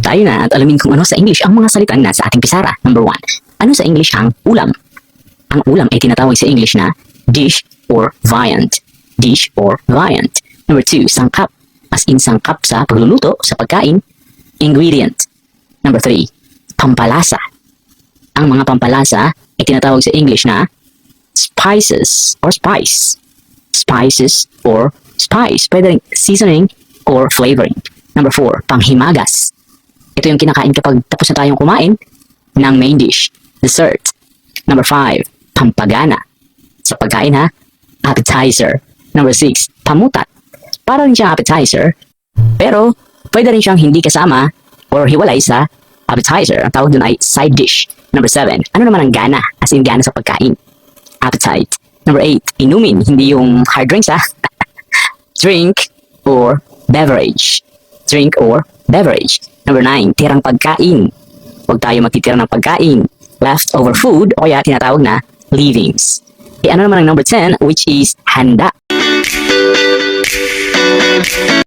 tayo na at alamin kung ano sa English ang mga salitang nasa ating pisara. Number 1. Ano sa English ang ulam? Ang ulam ay tinatawag sa English na dish or viand. Dish or viand. Number 2. Sangkap. As in sangkap sa pagluluto sa pagkain. Ingredient. Number 3. Pampalasa. Ang mga pampalasa ay tinatawag sa English na spices or spice. Spices or spice. Pwede rin seasoning or flavoring. Number 4. Panghimagas. Ito yung kinakain kapag tapos na tayong kumain ng main dish. Dessert. Number 5. Pampagana. Sa pagkain ha. Appetizer. Number 6. Pamutat. Para rin siyang appetizer, pero pwede rin siyang hindi kasama or hiwalay sa appetizer. Ang tawag dun ay side dish. Number 7. Ano naman ang gana? As in gana sa pagkain. Appetite. Number 8. Inumin. Hindi yung hard drinks ha. Drink or beverage. Drink or beverage. Number 9. Tirang pagkain. Huwag tayo magtitira ng pagkain. Leftover food o kaya tinatawag na leavings. Ano naman ang number 10, which is handa.